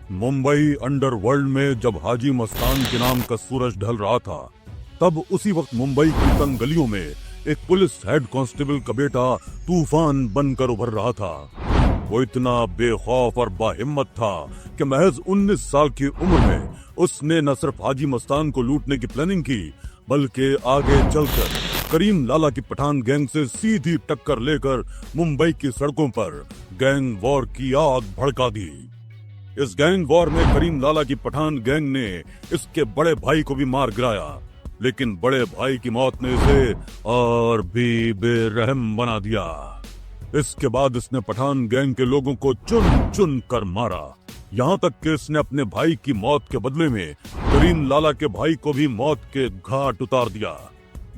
Mumbai underworld में जब हाजी मस्तान के नाम का सूरज ढल रहा था, तब उसी वक्त मुंबई की तंग गलियों में एक पुलिस हेड कांस्टेबल का बेटा तूफान बनकर उभर रहा था। वो इतना बेखौफ और बाहिम्मत था कि महज 19 साल की उम्र में उसने न सिर्फ हाजी मस्तान को लूटने की प्लानिंग की, बल्कि आगे चलकर करीम लाला की पठान गैंग से सीधी टक्कर लेकर मुंबई की सड़कों पर गैंग वॉर की आग भड़का दी। इस गैंग वॉर में करीम लाला की पठान गैंग ने इसके बड़े भाई को भी मार गिराया, लेकिन बड़े भाई की मौत ने इसे और भी बेरहम बना दिया। इसके बाद इसने पठान गैंग के लोगों को चुन चुन कर मारा, यहाँ तक कि इसने अपने भाई की मौत के बदले में करीम लाला के भाई को भी मौत के घाट उतार दिया।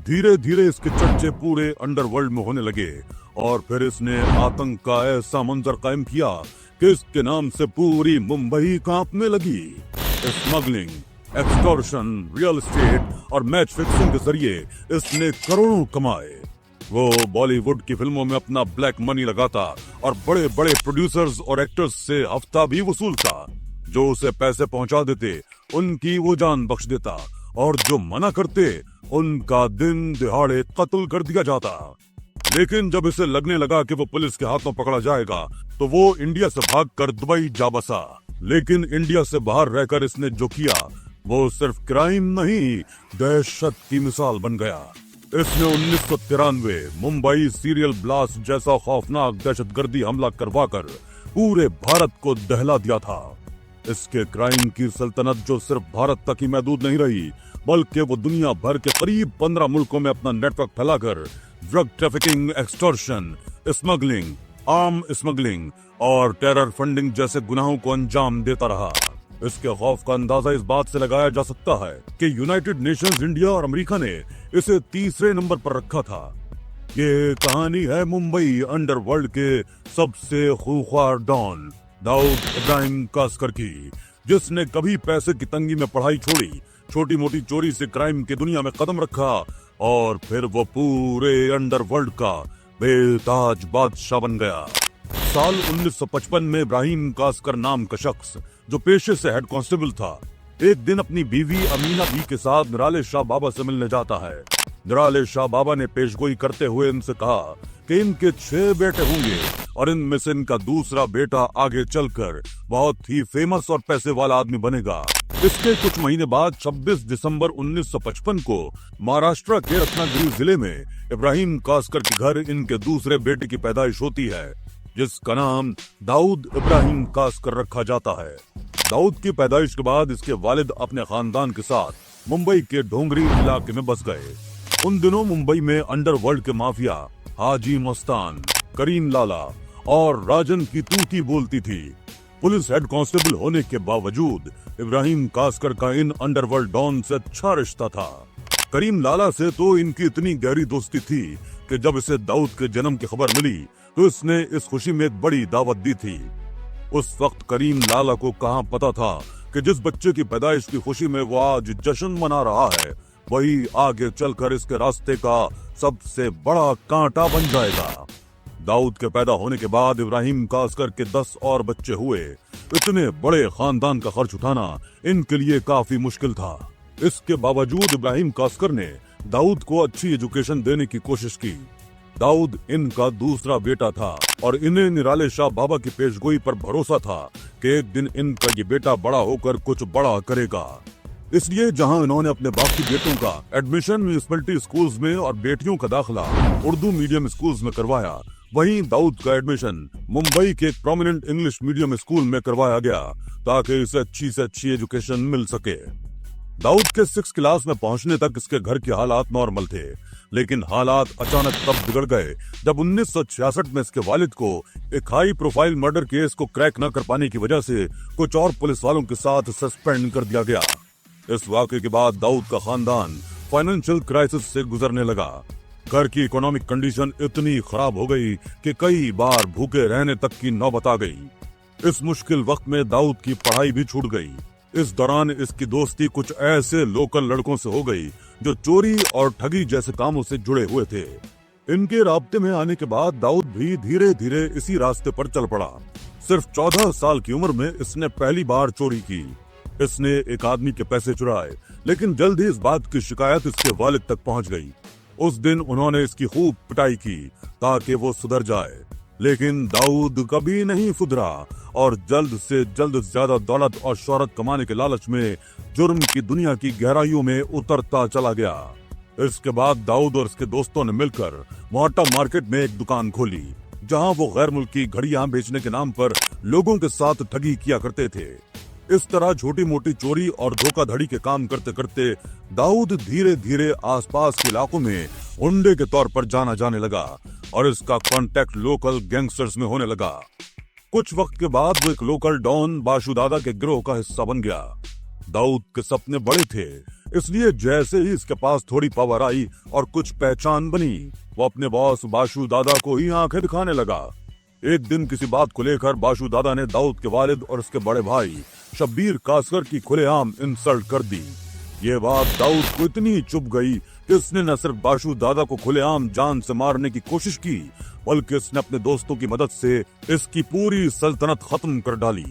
धीरे धीरे इसके चर्चे पूरे अंडरवर्ल्ड में होने लगे और फिर इसने आतंक का ऐसा मंजर कायम किया कि इसके नाम से पूरी मुंबई कांपने लगी। स्मगलिंग, एक्सटॉर्शन, रियल एस्टेट और मैच फिक्सिंग के जरिए इसने करोड़ों कमाए। वो बॉलीवुड की फिल्मों में अपना ब्लैक मनी लगाता और बड़े बड़े प्रोड्यूसर्स और एक्टर्स से हफ्ता भी वसूलता। जो उसे पैसे पहुंचा देते उनकी वो जान बख्श देता और जो मना करते उनका दिन दिहाड़े कत्ल कर दिया जाता। लेकिन जब इसे लगने लगा कि वो पुलिस के हाथों पकड़ा जाएगा, तो वो इंडिया से भागकर दुबई जा बसा। लेकिन इंडिया से बाहर रहकर इसने जो किया वो सिर्फ क्राइम नहीं, दहशत की मिसाल बन गया। इसने 1993 मुंबई सीरियल ब्लास्ट जैसा खौफनाक दहशतगर्दी हमला करवाकर पूरे भारत को दहला दिया था। इसके क्राइम की सल्तनत जो सिर्फ भारत तक ही महदूद नहीं रही, बल्कि वो दुनिया भर के करीब 15 मुल्कों में अपना नेटवर्क फैलाकर drug trafficking, extortion, smuggling, arm smuggling और टेरर फंडिंग जैसे गुनाहों को अंजाम देता रहा। इसके खौफ का अंदाजा इस बात से लगाया जा सकता है कि यूनाइटेड नेशंस, इंडिया और अमेरिका ने इसे तीसरे नंबर पर रखा था। ये कहानी है मुंबई अंडरवर्ल्ड के सबसे खूंखार डॉन दाऊद इब्राहिम कास्कर की, जिसने कभी पैसे की तंगी में पढ़ाई छोड़ी, छोटी मोटी चोरी से क्राइम की दुनिया में कदम रखा और फिर वो पूरे अंडरवर्ल्ड का बेताज बादशाह बन गया। साल 1955 में इब्राहिम कास्कर नाम का शख्स, जो पेशे से हेड कांस्टेबल था, एक दिन अपनी बीवी अमीना बी के साथ निराले शाह बाबा से मिलने जाता है। निराले शाह बाबा ने पेशगोई करते हुए इनसे कहा कि इनके 6 बेटे होंगे और इनमें से इनका दूसरा बेटा आगे चलकर बहुत ही फेमस और पैसे वाला आदमी बनेगा। इसके कुछ महीने बाद 26 दिसंबर 1955 को महाराष्ट्र के रत्नागिरी जिले में इब्राहिम कास्कर के घर इनके दूसरे बेटे की पैदाइश होती है, जिसका नाम दाऊद इब्राहिम कास्कर रखा जाता है। दाऊद की पैदाइश के बाद इसके वालिद अपने खानदान के साथ मुंबई के ढोंगरी इलाके में बस गए। उन दिनों मुंबई में अंडरवर्ल्ड के माफिया हाजी मस्तान, करीम लाला और राजन की तूती बोलती थी। पुलिस हेड कांस्टेबल होने के बावजूद इब्राहिम कास्कर का इन अंडरवर्ल्ड डॉन से अच्छा रिश्ता था। करीम लाला से तो इनकी इतनी गहरी दोस्ती थी कि जब इसे दाऊद के जन्म की खबर मिली तो इसने इस खुशी में एक बड़ी दावत दी थी। उस वक्त करीम लाला को कहां पता था कि जिस बच्चे की पैदाइश की खुशी में वो आज जश्न मना रहा है, वही आगे चलकर इसके रास्ते का सबसे बड़ा कांटा बन जाएगा। दाऊद के पैदा होने के बाद इब्राहिम कास्कर के 10 और बच्चे हुए। इतने बड़े खानदान का खर्च उठाना इनके लिए काफी मुश्किल था। इसके बावजूद इब्राहिम कास्कर ने दाऊद को अच्छी एजुकेशन देने की कोशिश की। दाऊद इनका दूसरा बेटा था और इन्हें निराले शाह बाबा की पेशगोई पर भरोसा था कि एक दिन इनका ये बेटा बड़ा होकर कुछ बड़ा करेगा। इसलिए जहां इन्होंने अपने बाकी बेटों का एडमिशन म्यूनिसिपैलिटी स्कूल्स में और बेटियों का दाखिला उर्दू मीडियम स्कूल्स में करवाया, वहीं दाऊद का एडमिशन मुंबई के एक प्रोमिनेंट इंग्लिश मीडियम स्कूल में करवाया गया ताकि इसे अच्छी से अच्छी एजुकेशन मिल सके। दाऊद के 6 क्लास में पहुंचने तक इसके घर के हालात नॉर्मल थे, लेकिन हालात अचानक तब बिगड़ गए जब 1966 में इसके वालिद को एक हाई प्रोफाइल मर्डर केस को क्रैक न कर पाने की वजह से कुछ और पुलिस वालों के साथ सस्पेंड कर दिया गया। इस वाक़े के बाद दाऊद का खानदान फाइनेंशियल क्राइसिस से गुजरने लगा। घर की इकोनॉमिक कंडीशन इतनी खराब हो गई कि कई बार भूखे रहने तक की नौबत आ गई। इस मुश्किल वक्त में दाऊद की पढ़ाई भी छूट गई। इस दौरान इसकी दोस्ती कुछ ऐसे लोकल लड़कों से हो गई जो चोरी और ठगी जैसे कामों से जुड़े हुए थे। इनके राब्ते में आने के बाद दाऊद भी धीरे धीरे इसी रास्ते पर चल पड़ा। सिर्फ 14 साल की उम्र में इसने पहली बार चोरी की। इसने एक आदमी के पैसे चुराए, लेकिन जल्द ही इस बात की शिकायत इसके वालिद तक पहुंच गई। उस दिन उन्होंने इसकी खूब पिटाई की ताकि वो सुधर जाए, लेकिन दाऊद कभी नहीं सुधरा और जल्द से जल्द ज्यादा दौलत और शोहरत कमाने के लालच में जुर्म की दुनिया की गहराइयों में उतरता चला गया। इसके बाद दाऊद और उसके दोस्तों ने मिलकर मोहट्टा मार्केट में एक दुकान खोली, जहां वो गैर मुल्की घड़ियां बेचने के नाम पर लोगों के साथ ठगी किया करते थे। इस तरह छोटी मोटी चोरी और धोखाधड़ी के काम करते करते दाऊद धीरे धीरे आसपास के इलाकों में गुंडे के तौर पर जाना जाने लगा और इसका कांटेक्ट लोकल गैंगस्टर्स में होने लगा। कुछ वक्त के बाद वो एक लोकल डॉन बाशु दादा के गिरोह का हिस्सा बन गया। दाऊद के सपने बड़े थे, इसलिए जैसे ही इसके पास थोड़ी पावर आई और कुछ पहचान बनी, वो अपने बॉस बाशु दादा को ही आंखें दिखाने लगा। एक दिन किसी बात को लेकर बाशु दादा ने दाऊद के वालिद और उसके बड़े भाई शब्बीर कासकर की खुलेआम इंसल्ट कर दी। ये बात दाऊद को इतनी चुभ गई कि उसने न सिर्फ बाशु दादा को खुलेआम जान से मारने की कोशिश की, बल्कि उसने अपने दोस्तों की मदद से इसकी पूरी सल्तनत खत्म कर डाली।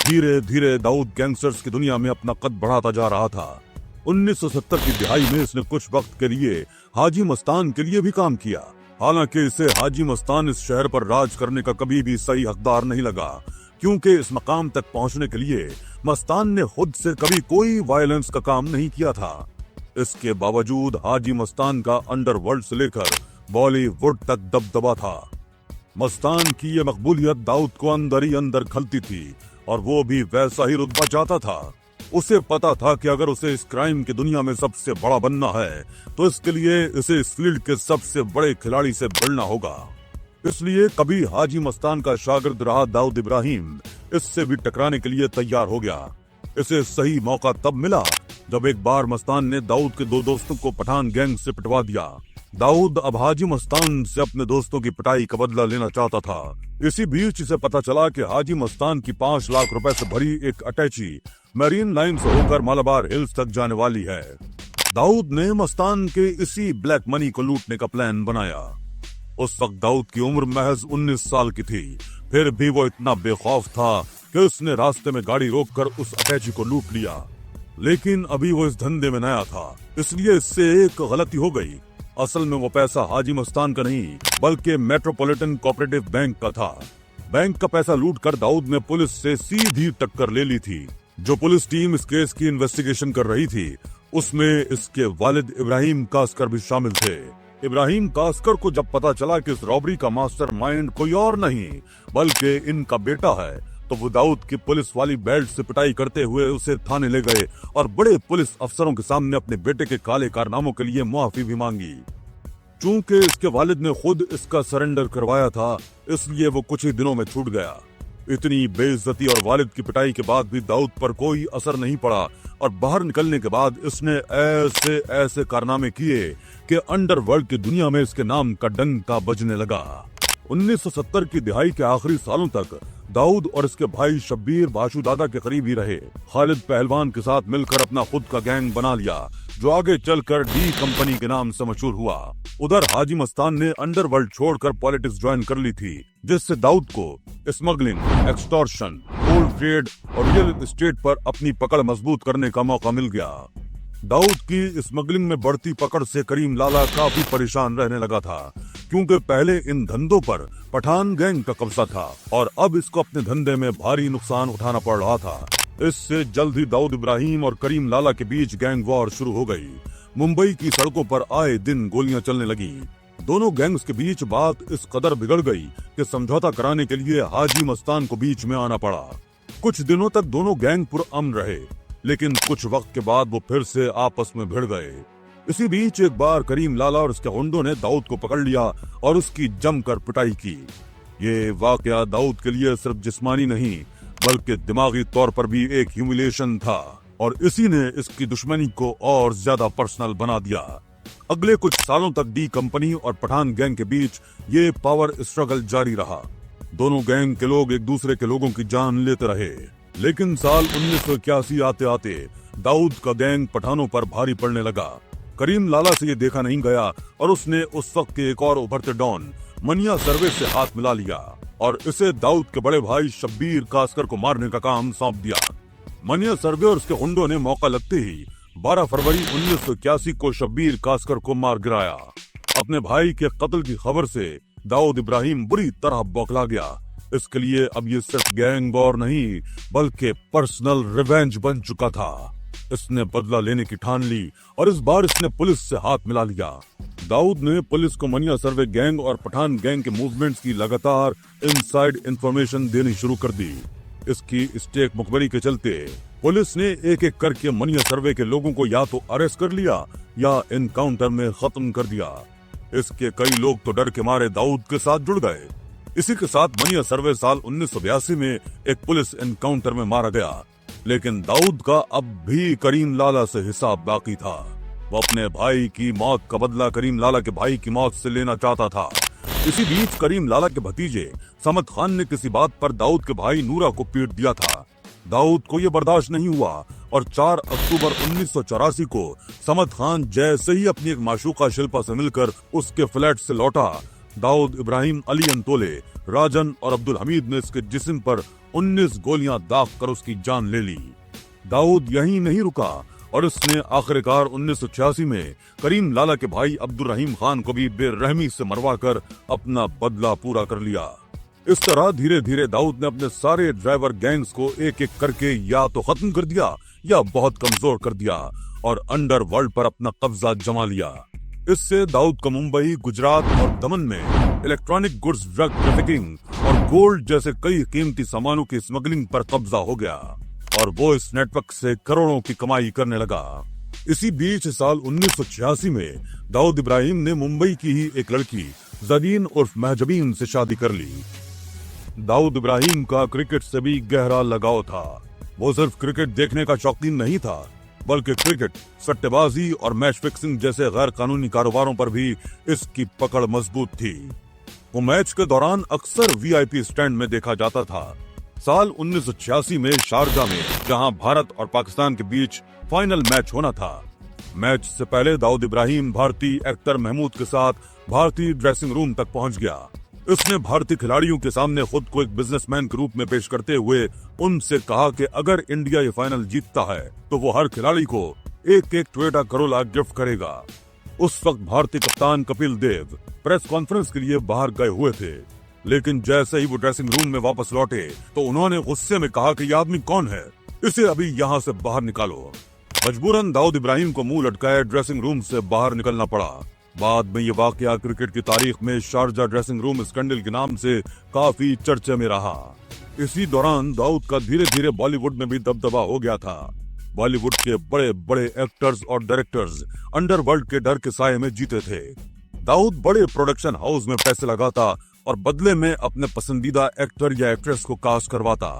धीरे धीरे दाऊद गैंगस्टर्स की दुनिया में अपना कद बढ़ाता जा रहा था। 1970 की दिहाई में इसने कुछ वक्त के लिए हाजी मस्तान के लिए भी काम किया। हालांकि इसे हाजी मस्तान इस शहर पर राज करने का कभी भी सही हकदार नहीं लगा, क्योंकि इस मकाम तक पहुंचने के लिए मस्तान ने खुद से कभी कोई वायलेंस का काम नहीं किया था। इसके बावजूद हाजी मस्तान का अंडरवर्ल्ड से लेकर बॉलीवुड तक दबदबा था। मस्तान की यह मकबूलियत दाऊद को अंदर ही अंदर खलती थी और वो भी वैसा ही रुतबा चाहता था। उसे पता था कि अगर उसे इस क्राइम की दुनिया में सबसे बड़ा बनना है तो इसके लिए इसे इस फील्ड के सबसे बड़े खिलाड़ी से भिड़ना होगा। इसलिए कभी हाजी मस्तान का शागिर्द रहा दाऊद इब्राहिम इससे भी टकराने के लिए तैयार हो गया। इसे सही मौका तब मिला जब एक बार मस्तान ने दाऊद के दो दोस्तों को पठान गैंग से पिटवा दिया। दाऊद अब हाजी मस्तान से अपने दोस्तों की पिटाई का बदला लेना चाहता था। इसी बीच इसे पता चला कि हाजी मस्तान की 5 लाख रुपए से भरी एक अटैची मरीन लाइन से होकर मालाबार हिल्स तक जाने वाली है। दाऊद ने मस्तान के इसी ब्लैक मनी को लूटने का प्लान बनाया। उस वक्त दाऊद की उम्र महज 19 साल की थी, फिर भी वो इतना बेखौफ था कि उसने रास्ते में गाड़ी रोककर उस अटैची को लूट लिया। लेकिन अभी वो इस धंधे में नया था, इसलिए इससे एक गलती हो गई। असल में वो पैसा हाजी मस्तान का नहीं बल्कि मेट्रोपॉलिटन कोऑपरेटिव बैंक का था। बैंक का पैसा लूटकर दाऊद ने पुलिस से सीधी टक्कर ले ली थी। जो पुलिस टीम इस केस की इन्वेस्टिगेशन कर रही थी उसमें इसके वालिद इब्राहिम कासकर भी शामिल थे। इब्राहिम कासकर को जब पता चला कि इस रॉबरी का मास्टरमाइंड कोई और नहीं बल्कि इनका बेटा है, तो वो दाऊद की पुलिस वाली बेल्ट से पिटाई करते हुए उसे थाने ले गए और बड़े पुलिस अफसरों के सामने अपने बेटे के काले कारनामों के लिए मुआफी भी मांगी। चूंकि इसके वालिद ने खुद इसका सरेंडर करवाया था, इसलिए वो कुछ ही दिनों में छूट गया। इतनी बेइज्जती और वालिद की पिटाई के बाद भी दाऊद पर कोई असर नहीं पड़ा और बाहर निकलने के बाद इसने ऐसे ऐसे कारनामे किए कि अंडरवर्ल्ड की दुनिया में इसके नाम का डंका बजने लगा। 1970 की दिहाई के आखिरी सालों तक दाऊद और इसके भाई शब्बीर बाशु दादा के करीब ही रहे। खालिद पहलवान के साथ मिलकर अपना खुद का गैंग बना लिया, जो आगे चलकर डी कंपनी के नाम से मशहूर हुआ। उधर हाजी मस्तान ने अंडरवर्ल्ड छोड़कर पॉलिटिक्स ज्वाइन कर ली थी, जिससे दाऊद को स्मगलिंग, एक्सटॉर्शन, गोल्ड ट्रेड और रियल एस्टेट पर अपनी पकड़ मजबूत करने का मौका मिल गया। दाऊद की स्मगलिंग में बढ़ती पकड़ से करीम लाला काफी परेशान रहने लगा था, क्योंकि पहले इन धंधों पर पठान गैंग का कब्जा था और अब इसको अपने धंधे में भारी नुकसान उठाना पड़ रहा था। इससे जल्द ही दाऊद इब्राहिम और करीम लाला के बीच गैंग वॉर शुरू हो गई। मुंबई की सड़कों पर आए दिन गोलियां चलने लगी। दोनों गैंग्स के बीच बात इस कदर बिगड़ गई कि समझौता कराने के लिए हाजी मस्तान को बीच में आना पड़ा। कुछ दिनों तक दोनों गैंग पुरअमन रहे, लेकिन कुछ वक्त के बाद वो फिर से आपस में भिड़ गए। इसी बीच एक बार करीम लाला और उसके गुंडों ने दाऊद को पकड़ लिया और उसकी जमकर पिटाई की। ये वाकया दाऊद के लिए सिर्फ जिस्मानी नहीं बल्कि दिमागी तौर पर भी एक ह्यूमिलिएशन था और इसी ने इसकी दुश्मनी को और ज्यादा पर्सनल बना दिया। अगले कुछ सालों तक डी कंपनी और पठान गैंग के बीच ये पावर स्ट्रगल जारी रहा। दोनों गैंग के लोग एक दूसरे के लोगों की जान लेते रहे, लेकिन साल 1981 आते आते दाऊद का गैंग पठानों पर भारी पड़ने लगा। करीम लाला से ये देखा नहीं गया और उसने उस वक्त के एक और उभरते डॉन मनिया सर्विस से हाथ मिला लिया। और इसे दाऊद के बड़े भाई शब्बीर कासकर को मारने का काम सौंप दिया। मनिया सर्वे और उसके गुंडों ने मौका लगते ही 12 फरवरी 1981 को शब्बीर कासकर को मार गिराया। अपने भाई के कत्ल की खबर से दाऊद इब्राहिम बुरी तरह बौखला गया। इसके लिए अब ये सिर्फ गैंग वॉर नहीं बल्कि पर्सनल रिवेंज बन चुका था। इसने बदला लेने की ठान ली और इस बार इसने पुलिस से हाथ मिला लिया। दाऊद ने पुलिस को मनिया सर्वे गैंग और पठान गैंग के मूवमेंट्स की लगातार इनसाइड इंफॉर्मेशन देनी शुरू कर दी। इसकी स्टेक मुखबरी के चलते पुलिस ने एक एक करके मनिया सर्वे के लोगों को या तो अरेस्ट कर लिया या एनकाउंटर में खत्म कर दिया। इसके कई लोग तो डर के मारे दाऊद के साथ जुड़ गए। इसी के साथ मनिया सर्वे साल 1982 में एक पुलिस एनकाउंटर में मारा गया। लेकिन दाऊद का अब भी करीम लाला से हिसाब बाकी था। वो अपने भाई की मौत का बदला करीम लाला के भाई की मौत से लेना चाहता था। इसी बीच करीम लाला के भतीजे समद खान ने किसी बात पर दाऊद के भाई नूरा को पीट दिया था। दाऊद को यह बर्दाश्त नहीं हुआ और 4 अक्टूबर 1984 को समद खान जैसे ही अपनी एक माशूका शिल्पा से मिलकर उसके फ्लैट से लौटा, दाऊद इब्राहिम, अली अंतोले, राजन और अब्दुल हमीद ने इसके जिस्म पर 19 गोलियां दाग कर उसकी जान ले ली। दाऊद यहीं नहीं रुका और इसने आखिरकार 1986 में करीम लाला के भाई अब्दुल रहीम खान को भी बेरहमी से मरवाकर अपना बदला पूरा कर लिया। इस तरह धीरे धीरे दाऊद ने अपने सारे ड्राइवर गैंग्स को एक एक करके या तो खत्म कर दिया या बहुत कमजोर कर दिया और अंडरवर्ल्ड पर अपना कब्जा जमा लिया। इससे दाऊद को मुंबई, गुजरात और दमन में इलेक्ट्रॉनिक गुड्स, ड्रग ट्रैफिकिंग और गोल्ड जैसे कई कीमती सामानों की स्मगलिंग पर कब्जा हो गया और वो इस नेटवर्क से करोड़ों की कमाई करने लगा। इसी बीच साल 1986 में दाऊद इब्राहिम ने मुंबई की ही एक लड़की जदीन उर्फ महजबीन से शादी कर ली। दाऊद इब्राहिम का क्रिकेट से भी गहरा लगाव था। वो सिर्फ क्रिकेट देखने का शौकीन नहीं था बल्कि क्रिकेट, सट्टेबाजी और मैच फिक्सिंग जैसे गैर कानूनी कारोबारों पर भी इसकी पकड़ मजबूत थी। वो मैच के दौरान अक्सर वीआईपी स्टैंड में देखा जाता था। साल 1986 में शारजा में जहां भारत और पाकिस्तान के बीच फाइनल मैच होना था, मैच से पहले दाऊद इब्राहिम भारतीय एक्टर महमूद के साथ भारतीय ड्रेसिंग रूम तक पहुंच गया। इसने भारतीय खिलाड़ियों के सामने खुद को एक बिजनेसमैन के रूप में पेश करते हुए उनसे कहा कि अगर इंडिया ये फाइनल जीतता है तो वो हर खिलाड़ी को एक टोयोटा करोला गिफ्ट करेगा। उस वक्त भारतीय कप्तान कपिल देव प्रेस कॉन्फ्रेंस के लिए बाहर गए हुए थे, लेकिन जैसे ही वो ड्रेसिंग रूम में वापस लौटे तो उन्होंने गुस्से में कहा कि ये आदमी कौन है, इसे अभी यहाँ से बाहर निकालो। मजबूरन दाऊद इब्राहिम को मुंह लटकाए ड्रेसिंग रूम से बाहर निकलना पड़ा। बाद में ये वाकया क्रिकेट की तारीख में शारजा ड्रेसिंग रूम स्कैंडल के नाम से काफी चर्चे में रहा। इसी दौरान दाऊद का धीरे धीरे बॉलीवुड में भी दबदबा हो गया था। बॉलीवुड के बड़े बड़े एक्टर्स और डायरेक्टर्स अंडरवर्ल्ड के डर के साये में जीते थे। दाऊद बड़े प्रोडक्शन हाउस में पैसे लगाता और बदले में अपने पसंदीदा एक्टर या एक्ट्रेस को कास्ट करवाता।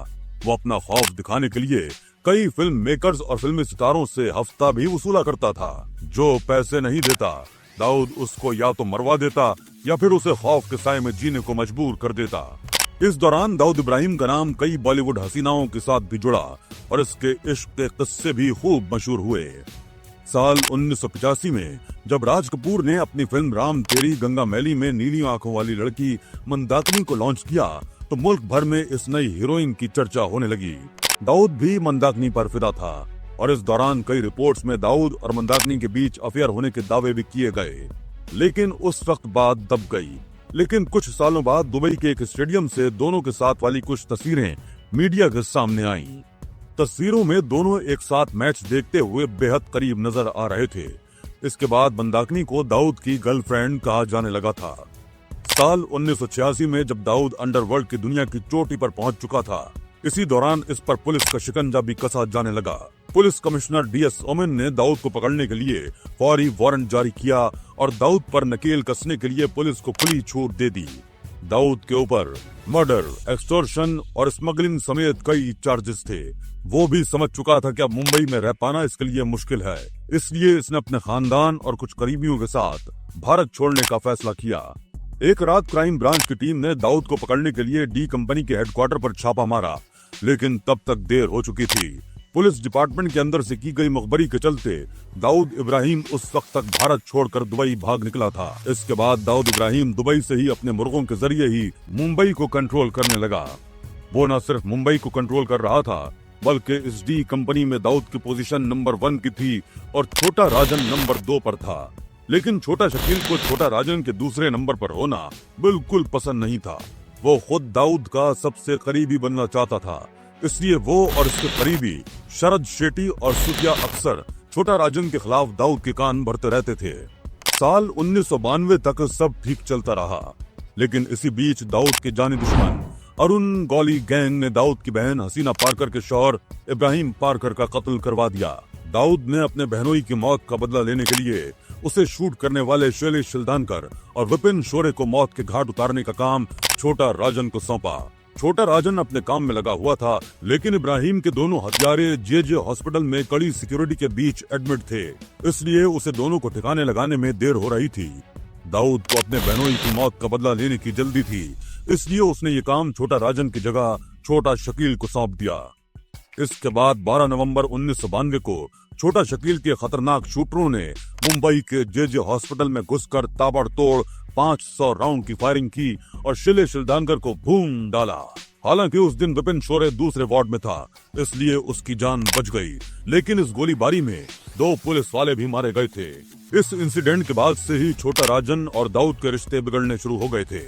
वो अपना खौफ दिखाने के लिए कई फिल्म मेकर्स और फिल्मी सितारों से हफ्ता भी वसूला करता था। जो पैसे नहीं देता दाऊद उसको या तो मरवा देता या फिर उसे खौफ के साए में जीने को मजबूर कर देता। इस दौरान दाऊद इब्राहिम का नाम कई बॉलीवुड हसीनाओं के साथ भी जुड़ा और इसके इश्क के किस्से भी खूब मशहूर हुए। साल 1985 में जब राज कपूर ने अपनी फिल्म राम तेरी गंगा मैली में नीली आंखों वाली लड़की मंदाकिनी को लॉन्च किया तो मुल्क भर में इस नई हीरोइन की चर्चा होने लगी। दाऊद भी मंदाकिनी पर फिदा था और इस दौरान कई रिपोर्ट्स में दाऊद और मंदाकिनी के बीच अफेयर होने के दावे भी किए गए, लेकिन उस वक्त बात दब गई। लेकिन कुछ सालों बाद दुबई के एक स्टेडियम से दोनों के साथ वाली कुछ तस्वीरें मीडिया के सामने आईं। तस्वीरों में दोनों एक साथ मैच देखते हुए बेहद करीब नजर आ रहे थे। इसके बाद मंदाकिनी को दाऊद की गर्लफ्रेंड कहा जाने लगा था। साल 1986 में जब दाऊद अंडरवर्ल्ड की दुनिया की चोटी पर पहुंच चुका था, इसी दौरान इस पर पुलिस का शिकंजा भी कसा जाने लगा। पुलिस कमिश्नर DS ओमेन ने दाऊद को पकड़ने के लिए फौरी वारंट जारी किया और दाऊद पर नकेल कसने के लिए पुलिस को खुली छूट दे दी। दाऊद के ऊपर मर्डर, एक्सटॉर्शन और स्मगलिंग समेत कई चार्जेस थे। वो भी समझ चुका था कि अब मुंबई में रह पाना इसके लिए मुश्किल है, इसलिए इसने अपने खानदान और कुछ करीबियों के साथ भारत छोड़ने का फैसला किया। एक रात क्राइम ब्रांच की टीम ने दाऊद को पकड़ने के लिए डी कंपनी के हेडक्वार्टर पर छापा मारा, लेकिन तब तक देर हो चुकी थी। पुलिस डिपार्टमेंट के अंदर से की गई मुखबरी के चलते दाऊद इब्राहिम उस वक्त तक भारत छोड़कर दुबई भाग निकला था। इसके बाद दाऊद इब्राहिम दुबई से ही अपने मुर्गों के जरिए ही मुंबई को कंट्रोल करने लगा। वो न सिर्फ मुंबई को कंट्रोल कर रहा था, बल्कि इस डी कंपनी में दाऊद की पोजीशन नंबर 1 की थी और छोटा राजन नंबर 2 पर था। लेकिन छोटा शकील को छोटा राजन के दूसरे नंबर पर होना बिल्कुल पसंद नहीं था। वो खुद दाऊद का सबसे करीबी बनना चाहता था, इसलिए वो और इसके करीबी शरद शेट्टी और सुफिया अक्सर छोटा राजन के खिलाफ दाऊद के कान भरते रहते थे। साल 1992 तक सब ठीक चलता रहा, लेकिन इसी बीच दाऊद के जानी दुश्मन अरुण गौली गैंग ने दाऊद की बहन हसीना पारकर के शौहर इब्राहिम पारकर का कत्ल करवा दिया। दाऊद ने अपने बहनोई की मौत का बदला लेने के लिए उसे शूट करने वाले शैलेश शिलदानकर और विपिन शोरे को मौत के घाट उतारने का काम छोटा राजन को सौंपा। छोटा राजन अपने काम में लगा हुआ था, लेकिन इब्राहिम के दोनों हत्यारे जे हॉस्पिटल में कड़ी सिक्योरिटी के बीच एडमिट थे, इसलिए उसे दोनों को ठिकाने लगाने में देर हो रही थी। दाऊद को अपने बहनोई की मौत का बदला लेने की जल्दी थी, इसलिए उसने ये काम छोटा राजन की जगह छोटा शकील को सौंप दिया। इसके बाद 12 नवंबर 1992 को छोटा शकील के खतरनाक शूटरों ने मुंबई के जे हॉस्पिटल में घुसकर ताबड़तोड़ 500 राउंड की फायरिंग की और शैलेश शिलदानकर को भून डाला। हालांकि उस दिन विपिन शोरे दूसरे वार्ड में था, इसलिए उसकी जान बच गई, लेकिन इस गोलीबारी में 2 पुलिस वाले भी मारे गए थे। इस इंसिडेंट के बाद से ही छोटा राजन और दाऊद के रिश्ते बिगड़ने शुरू हो गए थे।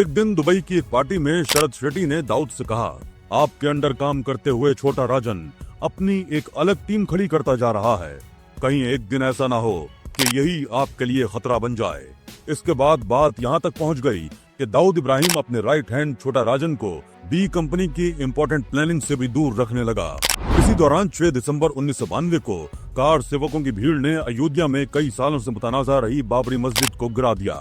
एक दिन दुबई की एक पार्टी में शरद शेट्टी ने दाऊद से कहा, आपके अंडर काम करते हुए छोटा राजन अपनी एक अलग टीम खड़ी करता जा रहा है, कहीं एक दिन ऐसा ना हो कि यही आपके लिए खतरा बन जाए। इसके बाद बात यहाँ तक पहुँच गई कि दाऊद इब्राहिम अपने राइट हैंड छोटा राजन को बी कंपनी की इम्पोर्टेंट प्लानिंग से भी दूर रखने लगा। इसी दौरान 6 दिसंबर 1992 को कार सेवकों की भीड़ ने अयोध्या में कई सालों से मुतनाज़ा रही बाबरी मस्जिद को गिरा दिया।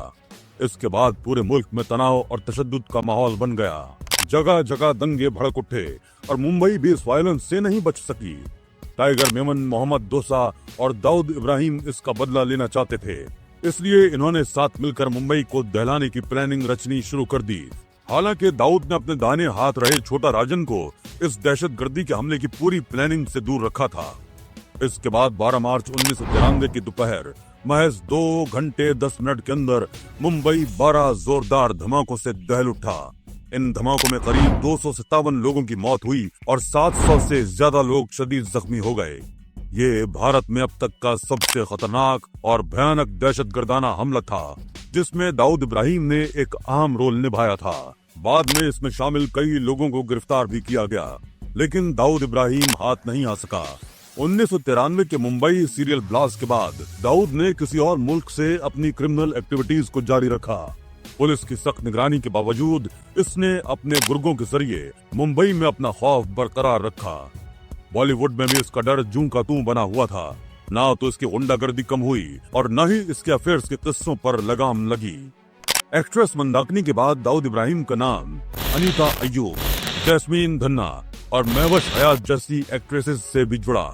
इसके बाद पूरे मुल्क में तनाव और तशद्दुद का माहौल बन गया। जगह जगह दंगे भड़क उठे और मुंबई भी इस वायलेंस से नहीं बच सकी। टाइगर मेमन, मोहम्मद दोसा और दाऊद इब्राहिम इसका बदला लेना चाहते थे, इसलिए इन्होंने साथ मिलकर मुंबई को दहलाने की प्लानिंग रचनी शुरू कर दी। हालांकि दाऊद ने अपने दाने हाथ रहे छोटा राजन को इस दहशतगर्दी के हमले की पूरी प्लानिंग से दूर रखा था। इसके बाद 12 मार्च 1993 की दोपहर महज 2 घंटे 10 मिनट के अंदर मुंबई 12 जोरदार धमाकों से दहल उठा। इन धमाकों में करीब 257 लोगों की मौत हुई और 700 से ज्यादा लोग शदीद जख्मी हो गए। ये भारत में अब तक का सबसे खतरनाक और भयानक दहशतगर्दाना हमला था, जिसमें दाऊद इब्राहिम ने एक अहम रोल निभाया था। बाद में इसमें शामिल कई लोगों को गिरफ्तार भी किया गया, लेकिन दाऊद इब्राहिम हाथ नहीं आ सका। 1993 के मुंबई सीरियल ब्लास्ट के बाद दाऊद ने किसी और मुल्क से अपनी क्रिमिनल एक्टिविटीज को जारी रखा। पुलिस की सख्त निगरानी के बावजूद इसने अपने गुर्गों के जरिए मुंबई में अपना खौफ बरकरार रखा। बॉलीवुड में भी इसका डर जूं का तूं बना हुआ था। ना तो इसकी गुंडागर्दी कम हुई और न ही इसके अफेयर्स के किस्सों पर लगाम लगी। एक्ट्रेस मंदाकिनी के बाद दाऊद इब्राहिम का नाम अनीता अय्यूब, जैस्मीन धन्ना और महवश हयात जैसी एक्ट्रेसेस से भी जुड़ा।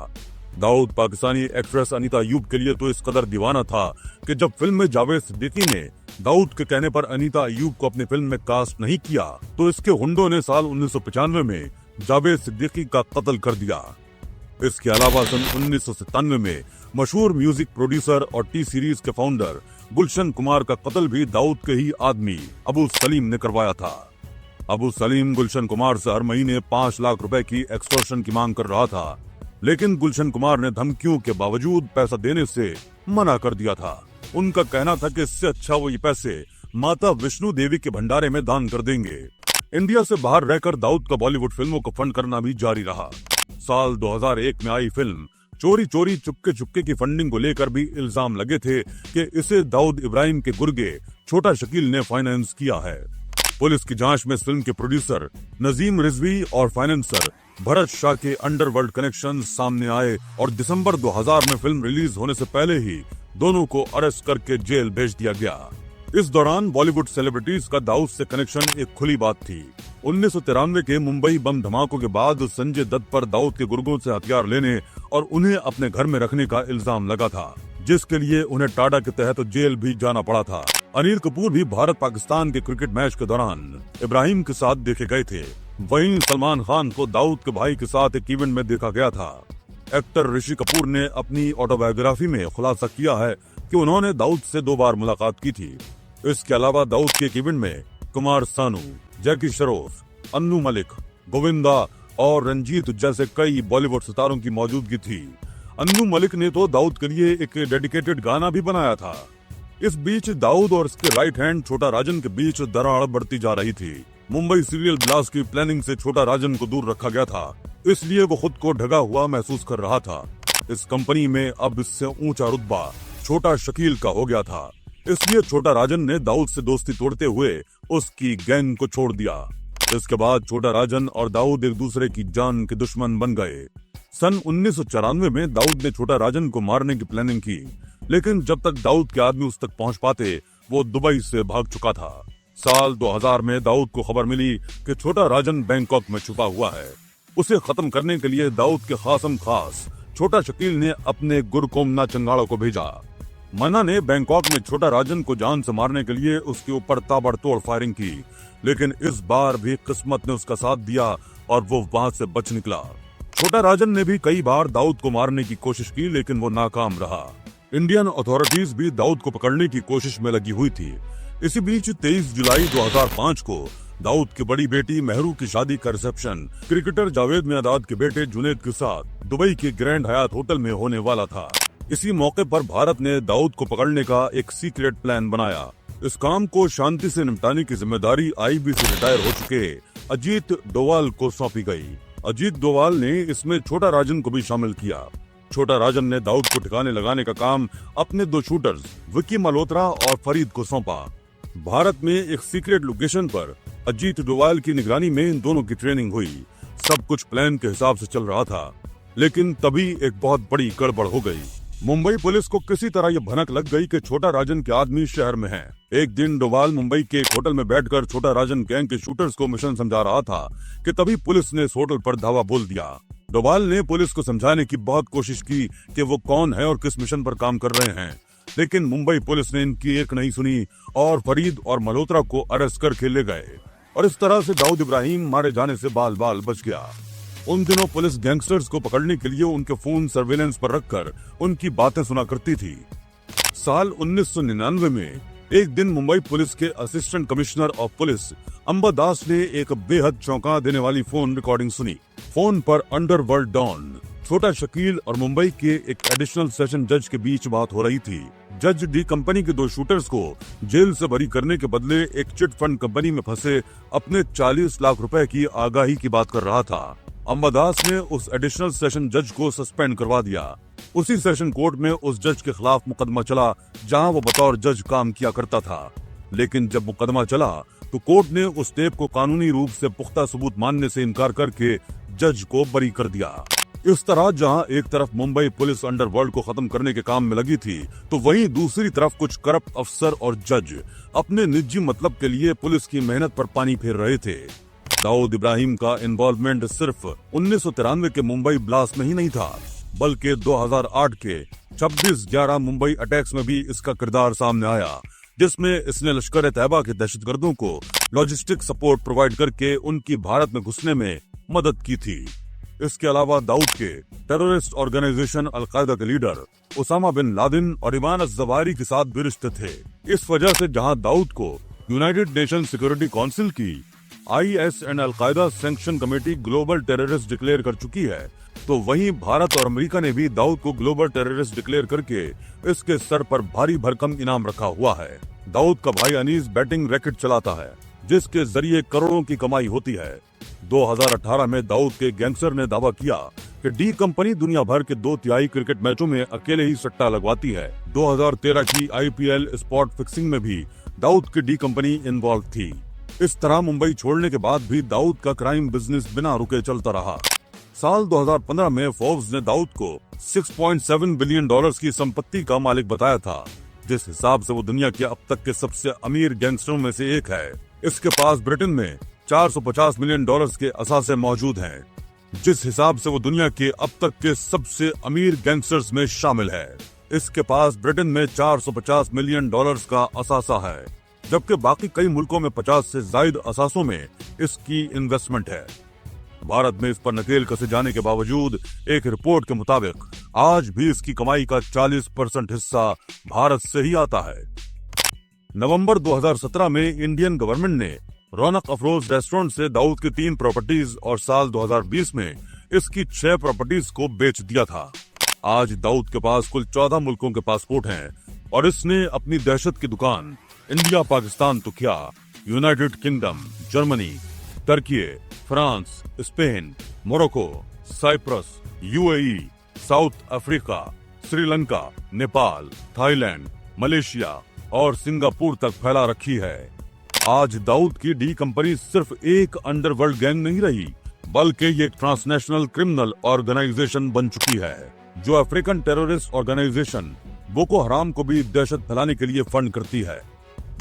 दाऊद पाकिस्तानी एक्ट्रेस अनीता अय्यूब के लिए तो इस कदर दीवाना था कि जब फिल्म में जावेद सिद्दीकी ने दाऊद के कहने पर अनीता अय्यूब को अपनी फिल्म में कास्ट नहीं किया, तो इसके हुंडों ने साल 1995 में जावेद सिद्दीकी का कत्ल कर दिया। इसके अलावा सन 1997 में मशहूर म्यूजिक प्रोड्यूसर और टी सीरीज के फाउंडर गुलशन कुमार का कत्ल भी दाऊद के ही आदमी अबू सलीम ने करवाया था। अबू सलीम गुलशन कुमार से हर महीने 5 लाख रुपए की एक्सटॉर्शन की मांग कर रहा था, लेकिन गुलशन कुमार ने धमकियों के बावजूद पैसा देने से मना कर दिया था। उनका कहना था कि इससे अच्छा वो ये पैसे माता विष्णु देवी के भंडारे में दान कर देंगे। इंडिया से बाहर रहकर दाऊद का बॉलीवुड फिल्मों को फंड करना भी जारी रहा। साल 2001 में आई फिल्म चोरी चोरी चुपके चुपके की फंडिंग को लेकर भी इल्जाम लगे थे कि इसे दाऊद इब्राहिम के गुर्गे छोटा शकील ने फाइनेंस किया है। पुलिस की जांच में इस फिल्म के प्रोड्यूसर नजीम रिजवी और फाइनेंसर भरत शाह के अंडरवर्ल्ड कनेक्शन सामने आए और दिसंबर 2000 में फिल्म रिलीज होने से पहले ही दोनों को अरेस्ट करके जेल भेज दिया गया। इस दौरान बॉलीवुड सेलिब्रिटीज का दाऊद से कनेक्शन एक खुली बात थी। 1993 के मुंबई बम धमाकों के बाद संजय दत्त पर दाऊद के गुर्गों से हथियार लेने और उन्हें अपने घर में रखने का इल्जाम लगा था, जिसके लिए उन्हें टाडा के तहत जेल भी जाना पड़ा था। अनिल कपूर भी भारत पाकिस्तान के क्रिकेट मैच के दौरान इब्राहिम के साथ देखे गए थे। वहीं सलमान खान को दाऊद के भाई के साथ एक इवेंट में देखा गया था। एक्टर ऋषि कपूर ने अपनी ऑटोबायोग्राफी में खुलासा किया है कि उन्होंने दाऊद से 2 बार मुलाकात की थी। इसके अलावा दाऊद के एक इवेंट में कुमार सानू, जैकी श्रॉफ, अन्नू मलिक, गोविंदा और रंजीत जैसे कई बॉलीवुड सितारों की मौजूदगी थी। अन्नू मलिक ने तो दाऊद के लिए एक डेडिकेटेड गाना भी बनाया था। इस बीच दाऊद और उसके राइट हैंड छोटा राजन के बीच दरार बढ़ती जा रही थी। मुंबई सीरियल ब्लास्ट की प्लानिंग से छोटा राजन को दूर रखा गया था, इसलिए वो खुद को ढका हुआ महसूस कर रहा था। इस कंपनी में अब इससे ऊंचा रुतबा छोटा शकील का हो गया था, इसलिए छोटा राजन ने दाऊद से दोस्ती तोड़ते हुए उसकी गैंग को छोड़ दिया। इसके बाद छोटा राजन और दाऊद एक दूसरे की जान के दुश्मन बन गए। सन 1994 में दाऊद ने छोटा राजन को मारने की प्लानिंग की, लेकिन जब तक दाऊद के आदमी उस तक पहुंच पाते वो दुबई से भाग चुका था। साल 2000 में दाऊद को खबर मिली कि छोटा राजन बैंकॉक में छुपा हुआ है। उसे खत्म करने के लिए दाऊद के खासम खास छोटा शकील ने अपने गुरकोमना चंगाड़ा को भेजा। मन्ना ने बैंकॉक में छोटा राजन को जान से मारने के लिए उसके ऊपर ताबड़तोड़ फायरिंग की, लेकिन इस बार भी किस्मत ने उसका साथ दिया और वो वहां से बच निकला। छोटा राजन ने भी कई बार दाऊद को मारने की कोशिश की, लेकिन वो नाकाम रहा। इंडियन अथॉरिटीज भी दाऊद को पकड़ने की कोशिश में लगी हुई थी। इसी बीच 23 जुलाई 2005 को दाऊद की बड़ी बेटी मेहरू की शादी का रिसेप्शन क्रिकेटर जावेद मियांदाद के बेटे जुनैद के साथ दुबई के ग्रैंड हयात होटल में होने वाला था। इसी मौके पर भारत ने दाऊद को पकड़ने का एक सीक्रेट प्लान बनाया। इस काम को शांति से निपटाने की जिम्मेदारी आईबी से रिटायर हो चुके अजीत डोवाल को सौंपी गई। अजीत डोवाल ने इसमें छोटा राजन को भी शामिल किया। छोटा राजन ने दाऊद को ठिकाने लगाने का काम अपने 2 शूटर्स विकी मल्होत्रा और फरीद को सौंपा। भारत में एक सीक्रेट लोकेशन पर अजीत डोवाल की निगरानी में इन दोनों की ट्रेनिंग हुई। सब कुछ प्लान के हिसाब से चल रहा था, लेकिन तभी एक बहुत बड़ी गड़बड़ हो गई। मुंबई पुलिस को किसी तरह ये भनक लग गई कि छोटा राजन के आदमी शहर में हैं। एक दिन डोवाल मुंबई के एक होटल में बैठकर छोटा राजन गैंग के शूटर्स को मिशन समझा रहा था कि तभी पुलिस ने इस होटल पर धावा बोल दिया। डोवाल ने पुलिस को समझाने की बहुत कोशिश की कि वो कौन है और किस मिशन पर काम कर रहे हैं, लेकिन मुंबई पुलिस ने इनकी एक नहीं सुनी और फरीद और मल्होत्रा को अरेस्ट करके ले गए। और इस तरह से दाऊद इब्राहिम मारे जाने से बाल बाल बच गया। उन दिनों पुलिस गैंगस्टर्स को पकड़ने के लिए उनके फोन सर्वेलेंस पर रखकर उनकी बातें सुना करती थी। साल 1999 में एक दिन मुंबई पुलिस के assistant commissioner of police Amba Das ने एक बेहद चौंका देने वाली फोन रिकॉर्डिंग सुनी। फोन पर अंडरवर्ल्ड डॉन छोटा शकील और मुंबई के एक एडिशनल सेशन जज के बीच बात हो रही थी। जज डी कंपनी के 2 शूटर्स को जेल से बरी करने के बदले एक चिट फंड कंपनी में फंसे अपने 40 लाख रुपए की आगाही की बात कर रहा था। अंबादास ने उस एडिशनल सेशन जज को सस्पेंड करवा दिया। उसी सेशन कोर्ट में उस जज के खिलाफ मुकदमा चला जहां वो बतौर जज काम किया करता था। लेकिन जब मुकदमा चला तो कोर्ट ने उस टेप को कानूनी रूप से पुख्ता सबूत मानने से इनकार करके जज को बरी कर दिया। इस तरह जहां एक तरफ मुंबई पुलिस अंडरवर्ल्ड को खत्म करने के काम में लगी थी, तो वहीं दूसरी तरफ कुछ करप्ट अफसर और जज अपने निजी मतलब के लिए पुलिस की मेहनत पर पानी फेर रहे थे। दाऊद इब्राहिम का इन्वॉल्वमेंट सिर्फ 1993 के मुंबई ब्लास्ट में ही नहीं था, बल्कि 2008 के 26/11 मुंबई अटैक्स में भी इसका किरदार सामने आया, जिसमें इसने लश्कर तैयबा के दहशतगर्दों को लॉजिस्टिक सपोर्ट प्रोवाइड करके उनकी भारत में घुसने में मदद की थी। इसके अलावा दाऊद के टेररिस्ट ऑर्गेनाइजेशन अलकायदा के लीडर उसामा बिन लादेन और ईमान अज़्ज़वाहिरी के साथ भी रिश्ते थे। इस वजह से जहां दाऊद को यूनाइटेड नेशन सिक्योरिटी काउंसिल की IS and al Qaeda sanction committee global terrorist declare कर चुकी है, तो वहीं भारत और अमेरिका ने भी दाऊद को ग्लोबल टेररिस्ट डिक्लेयर करके इसके सर पर भारी भरकम इनाम रखा हुआ है। दाऊद का भाई अनीस बैटिंग रैकेट चलाता है, जिसके जरिए करोड़ों की कमाई होती है। 2018 में दाऊद के गैंगस्टर ने दावा किया कि डी कंपनी दुनिया भर के 2/3 क्रिकेट मैचों में अकेले ही सट्टा लगवाती है। 2013 की IPL स्पॉट फिक्सिंग में भी दाऊद की डी कंपनी इन्वॉल्व थी। इस तरह मुंबई छोड़ने के बाद भी दाऊद का क्राइम बिजनेस बिना रुके चलता रहा। साल 2015 में फोर्ब्स ने दाऊद को $6.7 बिलियन की संपत्ति का मालिक बताया था, जिस हिसाब से वो दुनिया के अब तक के सबसे अमीर गैंगस्टरों में से एक है। इसके पास ब्रिटेन में $450 मिलियन के असासे मौजूद हैं, जिस हिसाब से वो दुनिया के अब तक के सबसे अमीर गैंगस्टर्स में शामिल है। इसके पास ब्रिटेन में $450 मिलियन का असासा है। जबकि बाकी कई मुल्कों में 50 से ज्यादा असासों में इसकी इन्वेस्टमेंट है। भारत में इस पर नकेल कसे जाने के बावजूद एक रिपोर्ट के मुताबिक आज भी इसकी कमाई का 40% हिस्सा भारत से ही आता है। नवंबर 2017 में इंडियन गवर्नमेंट ने रौनक अफरोज रेस्टोरेंट से दाऊद की 3 प्रॉपर्टीज और साल 2020 में इसकी 6 प्रॉपर्टीज को बेच दिया था। आज दाऊद के पास कुल 14 मुल्कों के पासपोर्ट हैं और इसने अपनी दहशत की दुकान इंडिया, पाकिस्तान तो क्या, यूनाइटेड किंगडम, जर्मनी, तुर्की, France, Spain, Morocco, Cyprus, UAE, South Africa, Sri Lanka, Nepal, Thailand, Malaysia और सिंगापुर तक फैला रखी है। आज दाऊद की डी कंपनी सिर्फ एक अंडरवर्ल्ड गैंग नहीं रही, बल्कि ये एक ट्रांसनेशनल क्रिमिनल ऑर्गेनाइजेशन बन चुकी है, जो अफ्रीकन टेररिस्ट ऑर्गेनाइजेशन बोको हराम को भी दहशत फैलाने के लिए फंड करती है।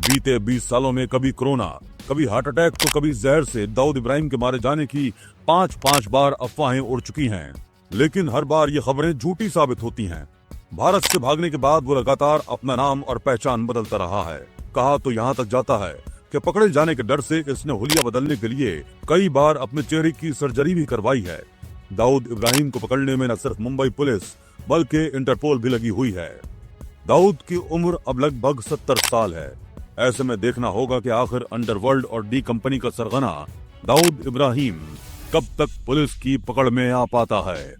बीते 20 सालों में कभी कोरोना, कभी हार्ट अटैक तो कभी जहर से दाऊद इब्राहिम के मारे जाने की 5-5 बार अफवाहें उड़ चुकी हैं, लेकिन हर बार ये खबरें झूठी साबित होती हैं। भारत से भागने के बाद वो लगातार अपना नाम और पहचान बदलता रहा है। कहा तो यहाँ तक जाता है कि पकड़े जाने के डर से इसने हुलिया बदलने के लिए कई बार अपने चेहरे की सर्जरी भी करवाई है। दाऊद इब्राहिम को पकड़ने में न सिर्फ मुंबई पुलिस बल्कि इंटरपोल भी लगी हुई है। दाऊद की उम्र अब लगभग 70 साल है। ऐसे में देखना होगा कि आखिर अंडरवर्ल्ड और डी कंपनी का सरगना दाऊद इब्राहिम कब तक पुलिस की पकड़ में आ पाता है।